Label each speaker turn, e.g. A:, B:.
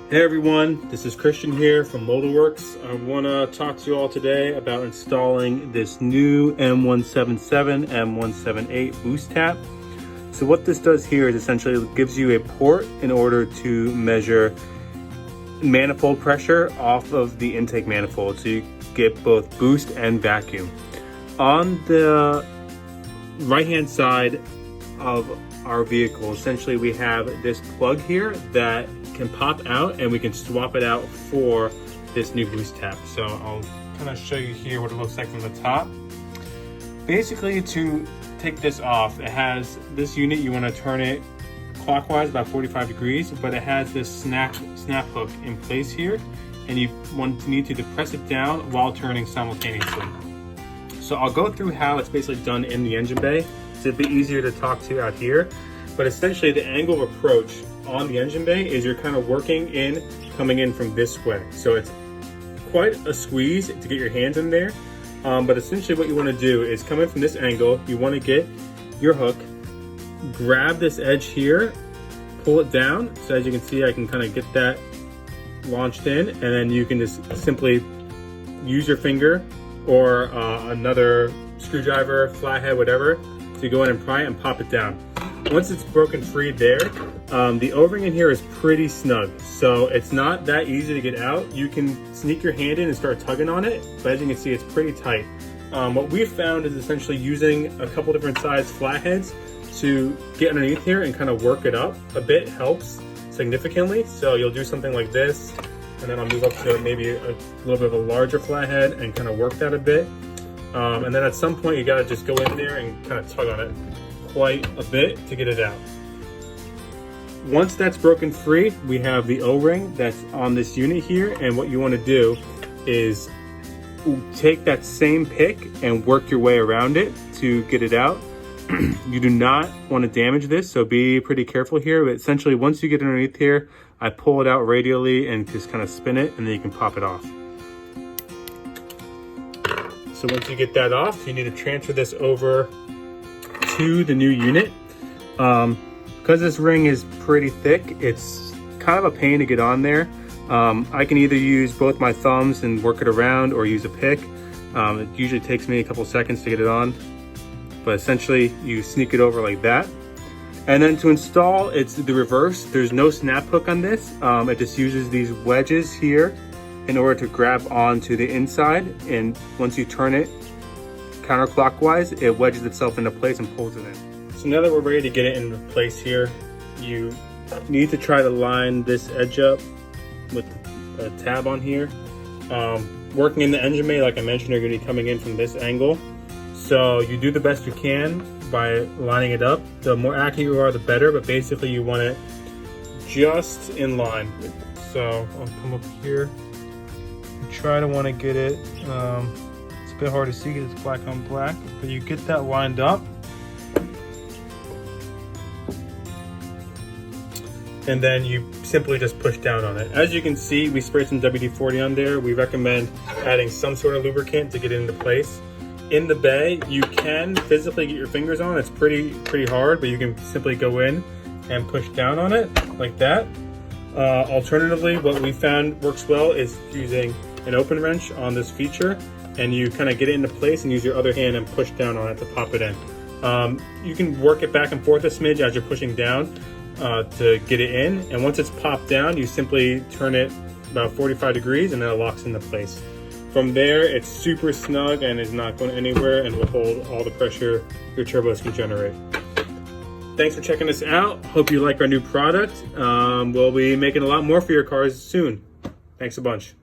A: Hey everyone, this is Christian here from ModalWorks. I want to talk to you all today about installing this new M177, M178 boost tap. So what this does here is essentially it gives you a port in order to measure manifold pressure off of the intake manifold, so you get both boost and vacuum. On the right hand side of our vehicle, essentially we have this plug here that can pop out and we can swap it out for this new boost tap. So I'll kind of show you here what it looks like from the top. Basically, to take this off, it has this unit, you want to turn it clockwise about 45 degrees, but it has this snap hook in place here, and you need to press it down while turning simultaneously. So I'll go through how it's basically done in the engine bay. It's a bit easier to talk to out here, but essentially the angle of approach on the engine bay is you're kind of coming in from this way. So it's quite a squeeze to get your hands in there. But essentially what you want to do is come in from this angle. You want to get your hook, grab this edge here, pull it down. So as you can see, I can kind of get that launched in, and then you can just simply use your finger or another screwdriver, flathead, whatever, to go in and pry it and pop it down. Once it's broken free there, the O-ring in here is pretty snug, so it's not that easy to get out. You can sneak your hand in and start tugging on it, but as you can see, it's pretty tight. What we've found is essentially using a couple different size flatheads to get underneath here and kind of work it up a bit helps significantly. So you'll do something like this, and then I'll move up to maybe a little bit of a larger flathead and kind of work that a bit. And then at some point, you gotta just go in there and kind of tug on it quite a bit to get it out. Once that's broken free, we have the O-ring that's on this unit here, and what you want to do is take that same pick and work your way around it to get it out. You do not want to damage this, so be pretty careful here. But essentially, once you get underneath here, I pull it out radially and just kind of spin it, and then you can pop it off. So once you get that off, you need to transfer this over to the new unit. Because this ring is pretty thick, it's kind of a pain to get on there. I can either use both my thumbs and work it around, or use a pick. It usually takes me a couple seconds to get it on, but essentially you sneak it over like that. And then to install, it's the reverse. There's no snap hook on this. It just uses these wedges here in order to grab onto the inside, and once you turn it counterclockwise, it wedges itself into place and pulls it in. So now that we're ready to get it into place here, you need to try to line this edge up with a tab on here. Working in the engine bay, like I mentioned, you're going to be coming in from this angle. So you do the best you can by lining it up. The more accurate you are, the better, but basically you want it just in line. So I'll come up here and try to want to get it. It's a bit hard to see because it's black on black, but you get that lined up. And then you simply just push down on it. As you can see, we sprayed some WD-40 on there. We recommend adding some sort of lubricant to get it into place. In the bay, you can physically get your fingers on. It's pretty hard, but you can simply go in and push down on it like that. Alternatively, what we found works well is using an open wrench on this feature, and you kind of get it into place and use your other hand and push down on it to pop it in. You can work it back and forth a smidge as you're pushing down to get it in, and once it's popped down, you simply turn it about 45 degrees and then it locks into place. From there, it's super snug and is not going anywhere and will hold all the pressure your turbos can generate. Thanks for checking us out. Hope you like our new product. We'll be making a lot more for your cars soon. Thanks a bunch.